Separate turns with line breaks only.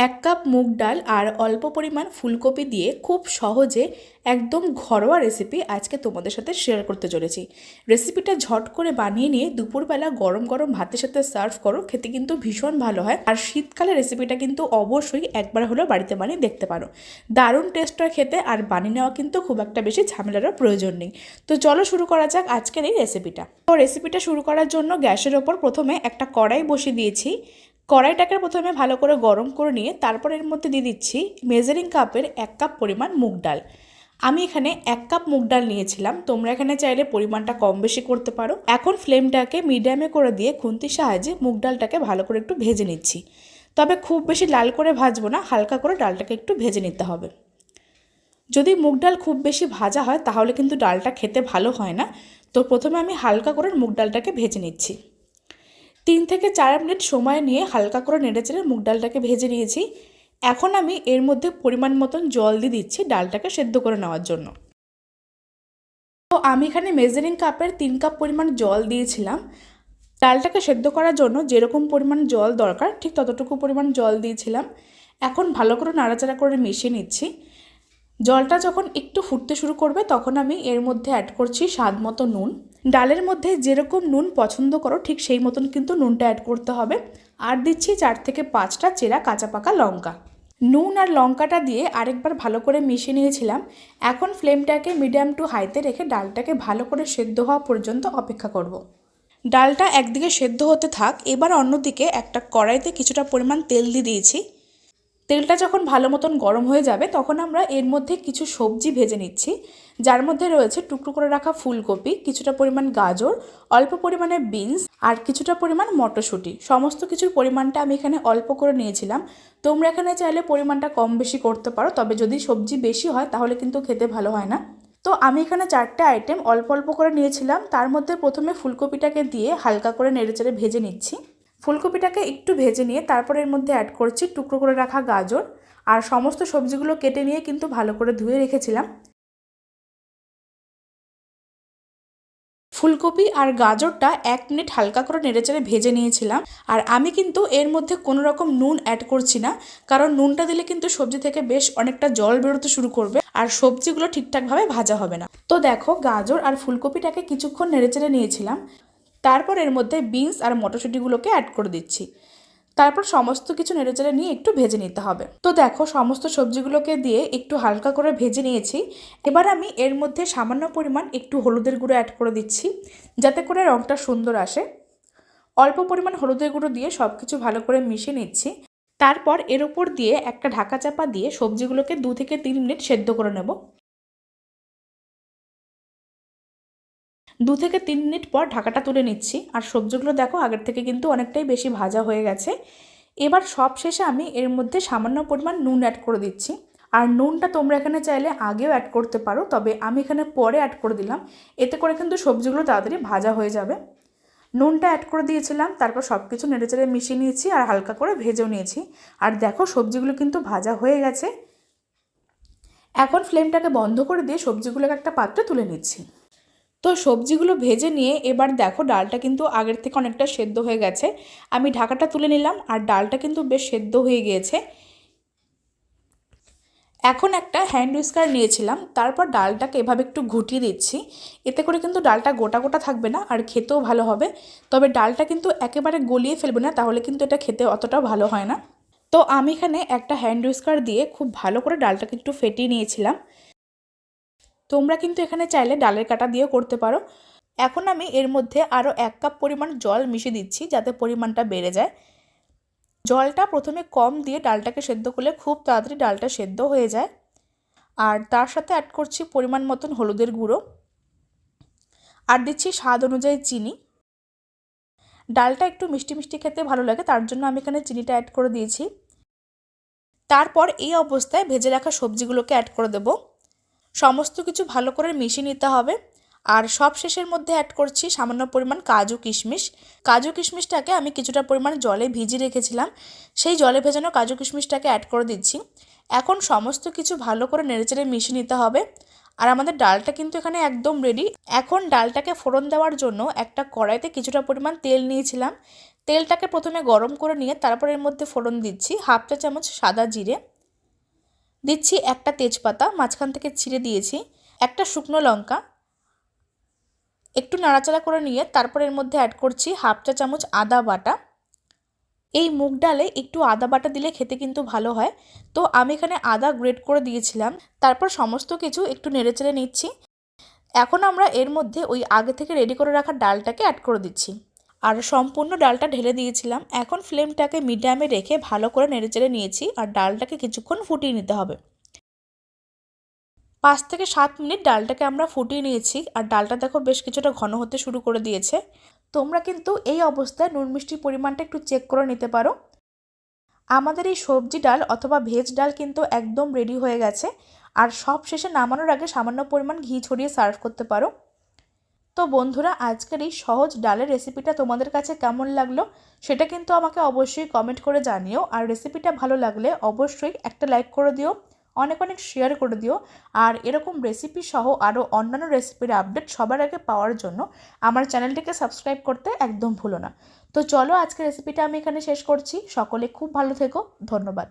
এক কাপ মুগ ডাল আর অল্প পরিমাণ ফুলকপি দিয়ে খুব সহজে একদম ঘরোয়া রেসিপি আজকে তোমাদের সাথে শেয়ার করতে চলেছি। রেসিপিটা ঝট করে বানিয়ে নিয়ে দুপুরবেলা গরম গরম ভাতের সাথে সার্ভ করো, খেতে কিন্তু ভীষণ ভালো হয়। আর শীতকালে রেসিপিটা কিন্তু অবশ্যই একবার হলেও বাড়িতে বানিয়ে দেখতে পারো। দারুণ টেস্ট হয় খেতে, আর বানিয়ে নেওয়া কিন্তু খুব একটা বেশি ঝামেলারও প্রয়োজন নেই। তো চলো শুরু করা যাক আজকের এই রেসিপিটা। তো রেসিপিটা শুরু করার জন্য গ্যাসের ওপর প্রথমে একটা কড়াই বসিয়ে দিয়েছি। কড়াইটাকে প্রথমে ভালো করে গরম করে নিয়ে তারপর এর মধ্যে দিয়ে দিচ্ছি মেজারিং কাপের 1 কাপ পরিমাণ মুগ ডাল। আমি এখানে 1 কাপ মুগ ডাল নিয়েছিলাম, তোমরা এখানে চাইলে পরিমাণটা কম বেশি করতে পারো। এখন ফ্লেমটাকে মিডিয়ামে করে দিয়ে খুন্তির সাহায্যে মুগ ডালটাকে ভালো করে একটু ভেজে নিচ্ছি। তবে খুব বেশি লাল করে ভাজবো না, হালকা করে ডালটাকে একটু ভেজে নিতে হবে। যদি মুগ ডাল খুব বেশি ভাজা হয় তাহলে কিন্তু ডালটা খেতে ভালো হয় না। তো প্রথমে আমি হালকা করে মুগ ডালটাকে ভেজে নিচ্ছি। 3 থেকে 4 মিনিট সময় নিয়ে হালকা করে নেড়েচেড়ে মুগ ডালটাকে ভেজে নিয়েছি। এখন আমি এর মধ্যে পরিমাণ মতন জল দিয়ে দিচ্ছি ডালটাকে সেদ্ধ করে নেওয়ার জন্য। তো আমি এখানে মেজারিং কাপের 3 কাপ পরিমাণ জল দিয়েছিলাম। ডালটাকে সেদ্ধ করার জন্য যেরকম পরিমাণ জল দরকার ঠিক ততটুকু পরিমাণ জল দিয়েছিলাম। এখন ভালো করে নাড়াচাড়া করে মিশিয়ে নিচ্ছি। জলটা যখন একটু ফুটতে শুরু করবে তখন আমি এর মধ্যে অ্যাড করছি স্বাদ মতো নুন। ডালের মধ্যে যেরকম নুন পছন্দ করো ঠিক সেই মতন কিন্তু নুনটা অ্যাড করতে হবে। আর দিচ্ছি 4 থেকে 5টা চেরা কাঁচা পাকা লঙ্কা। নুন আর লঙ্কাটা দিয়ে আরেকবার ভালো করে মিশিয়ে নিয়েছিলাম। এখন ফ্লেমটাকে মিডিয়াম টু হাইতে রেখে ডালটাকে ভালো করে সেদ্ধ হওয়া পর্যন্ত অপেক্ষা করব। ডালটা একদিকে সেদ্ধ হতে থাক, এবার অন্যদিকে একটা কড়াইতে কিছুটা পরিমাণ তেল দিয়ে দিয়েছি। তেলটা যখন ভালো মতন গরম হয়ে যাবে তখন আমরা এর মধ্যে কিছু সবজি ভেজে নিচ্ছি, যার মধ্যে রয়েছে টুকরো করে রাখা ফুলকপি, কিছুটা পরিমাণ গাজর, অল্প পরিমাণে বিনস আর কিছুটা পরিমাণ মটরশুঁটি। সমস্ত কিছুর পরিমাণটা আমি এখানে অল্প করে নিয়েছিলাম। তোমরা এখানে চাইলে পরিমাণটা কম বেশি করতে পারো, তবে যদি সবজি বেশি হয় তাহলে কিন্তু খেতে ভালো হয় না। তো আমি এখানে 4টে আইটেম অল্প অল্প করে নিয়েছিলাম। তার মধ্যে প্রথমে ফুলকপিটাকে দিয়ে হালকা করে নেড়েচেড়ে ভেজে নিচ্ছি। ফুলকপিটাকে একটু ভেজে নিয়ে তারপর এর মধ্যে অ্যাড করছি টুকরো করে রাখা গাজর, আর সমস্ত সবজিগুলো কেটে নিয়ে কিন্তু ভালো করে ধুয়ে রেখেছিলাম। ফুলকপি আর গাজরটা 1 মিনিট হালকা করে নেড়েচেড়ে ভেজে নিয়েছিলাম। আর আমি কিন্তু এর মধ্যে কোনো রকম নুন অ্যাড করছি না, কারণ নুনটা দিলে কিন্তু সবজি থেকে বেশ অনেকটা জল বেরোতে শুরু করবে আর সবজিগুলো ঠিকঠাকভাবে ভাজা হবে না। তো দেখো, গাজর আর ফুলকপিটাকে কিছুক্ষণ নেড়েচেড়ে নিয়েছিলাম। তারপর এর মধ্যে বিনস আর মটরশুঁটিগুলোকে অ্যাড করে দিচ্ছি। তারপর সমস্ত কিছু নেড়েচেড়ে নিয়ে একটু ভেজে নিতে হবে। তো দেখো, সমস্ত সবজিগুলোকে দিয়ে একটু হালকা করে ভেজে নিয়েছি। এবার আমি এর মধ্যে সামান্য পরিমাণ একটু হলুদের গুঁড়ো অ্যাড করে দিচ্ছি, যাতে করে রঙটা সুন্দর আসে। অল্প পরিমাণ হলুদের গুঁড়ো দিয়ে সব কিছু ভালো করে মিশিয়ে নিচ্ছি। তারপর এর উপর দিয়ে একটা ঢাকা চাপা দিয়ে সবজিগুলোকে 2 থেকে 3 মিনিট সেদ্ধ করে নেব। 2 থেকে 3 মিনিট পর ঢাকাটা তুলে নিচ্ছি। আর সবজিগুলো দেখো আগের থেকে কিন্তু অনেকটাই বেশি ভাজা হয়ে গেছে। এবার সব শেষে আমি এর মধ্যে সামান্য পরিমাণ নুন অ্যাড করে দিচ্ছি। আর নুনটা তোমরা এখানে চাইলে আগেও অ্যাড করতে পারো, তবে আমি এখানে পরে অ্যাড করে দিলাম। এতে করে কিন্তু সবজিগুলো তাড়াতাড়ি ভাজা হয়ে যাবে। নুনটা অ্যাড করে দিয়েছিলাম, তারপর সব কিছু নেড়েচেড়ে মিশিয়ে নিয়েছি আর হালকা করে ভেজেও নিয়েছি। আর দেখো, সবজিগুলো কিন্তু ভাজা হয়ে গেছে। এখন ফ্লেমটাকে বন্ধ করে দিয়ে সবজিগুলোকে একটা পাত্রে তুলে নিচ্ছি। তো সবজিগুলো ভেজে নিয়ে এবার দেখো, ডালটা কিন্তু আগের থেকে অনেকটা সেদ্ধ হয়ে গেছে। আমি ঢাকাটা তুলে নিলাম আর ডালটা কিন্তু বেশ সেদ্ধ হয়ে গিয়েছে। এখন একটা হ্যান্ড উইস্কার নিয়েছিলাম, তারপর ডালটাকে এভাবে একটু ঘুটিয়ে দিচ্ছি। এতে করে কিন্তু ডালটা গোটা গোটা থাকবে না আর খেতেও ভালো হবে। তবে ডালটা কিন্তু একেবারে গলিয়ে ফেলবে না, তাহলে কিন্তু এটা খেতে অতটা ভালো হয় না। তো আমি এখানে একটা হ্যান্ড উইস্কার দিয়ে খুব ভালো করে ডালটাকে একটু ফেটিয়ে নিয়েছিলাম। তোমরা কিন্তু এখানে চাইলে ডালের কাটা দিয়েও করতে পারো। এখন আমি এর মধ্যে আরও 1 কাপ পরিমাণ জল মিশিয়ে দিচ্ছি, যাতে পরিমাণটা বেড়ে যায়। জলটা প্রথমে কম দিয়ে ডালটাকে সেদ্ধ করলে খুব তাড়াতাড়ি ডালটা সেদ্ধ হয়ে যায়। আর তার সাথে অ্যাড করছি পরিমাণ মতন হলুদের গুঁড়ো, আর দিচ্ছি স্বাদ অনুযায়ী চিনি। ডালটা একটু মিষ্টি মিষ্টি খেতে ভালো লাগে, তার জন্য আমি এখানে চিনিটা অ্যাড করে দিয়েছি। তারপর এই অবস্থায় ভেজে রাখা সবজিগুলোকে অ্যাড করে দেব। সমস্ত কিছু ভালো করে মিশিয়ে নিতে হবে। আর সব শেষের মধ্যে অ্যাড করছি সামান্য পরিমাণ কাজু কিশমিশ। কাজু কিশমিশটাকে আমি কিছুটা পরিমাণ জলে ভিজিয়ে রেখেছিলাম, সেই জলে ভেজানো কাজু কিশমিশটাকে অ্যাড করে দিচ্ছি। এখন সমস্ত কিছু ভালো করে নেড়েচেড়ে মিশিয়ে নিতে হবে। আর আমাদের ডালটা কিন্তু এখানে একদম রেডি। এখন ডালটাকে ফোড়ন দেওয়ার জন্য একটা কড়াইতে কিছুটা পরিমাণ তেল নিয়েছিলাম। তেলটাকে প্রথমে গরম করে নিয়ে তারপর এর মধ্যে ফোড়ন দিচ্ছি হাফ চা চামচ সাদা জিরে, দিচ্ছি একটা তেজপাতা মাঝখান থেকে ছিঁড়ে দিয়েছি, একটা শুকনো লঙ্কা, একটু নাড়াচাড়া করে নিয়ে তারপর এর মধ্যে অ্যাড করছি হাফ চা চামচ আদা বাটা। এই মুগ ডালে একটু আদা বাটা দিলে খেতে কিন্তু ভালো হয়, তো আমি এখানে আদা গ্রেট করে দিয়েছিলাম। তারপর সমস্ত কিছু একটু নেড়েচেড়ে নিচ্ছি। এখন আমরা এর মধ্যে ওই আগে থেকে রেডি করে রাখা ডালটাকে অ্যাড করে দিচ্ছি আর সম্পূর্ণ ডালটা ঢেলে দিয়েছিলাম। এখন ফ্লেমটাকে মিডিয়ামে রেখে ভালো করে নেড়েচেড়ে নিয়েছি আর ডালটাকে কিছুক্ষণ ফুটিয়ে নিতে হবে। 5 থেকে 7 মিনিট ডালটাকে আমরা ফুটিয়ে নিয়েছি আর ডালটা দেখো বেশ কিছুটা ঘন হতে শুরু করে দিয়েছে। তোমরা কিন্তু এই অবস্থায় নুন মিষ্টির পরিমাণটা একটু চেক করে নিতে পারো। আমাদের এই সবজি ডাল অথবা ভেজ ডাল কিন্তু একদম রেডি হয়ে গেছে। আর সব শেষে নামানোর আগে সামান্য পরিমাণ ঘি ছড়িয়ে সার্ভ করতে পারো। তো বন্ধুরা, আজকের এই সহজ ডালের রেসিপিটা তোমাদের কাছে কেমন লাগলো সেটা কিন্তু আমাকে অবশ্যই কমেন্ট করে জানিও। আর রেসিপিটা ভালো লাগলে অবশ্যই একটা লাইক করে দিও, অনেক অনেক শেয়ার করে দিও। আর এরকম রেসিপি সহ আরও অন্যান্য রেসিপির আপডেট সবার আগে পাওয়ার জন্য আমার চ্যানেলটিকে সাবস্ক্রাইব করতে একদম ভুলো না। তো চলো, আজকের রেসিপিটা আমি এখানে শেষ করছি। সকলে খুব ভালো থেকো, ধন্যবাদ।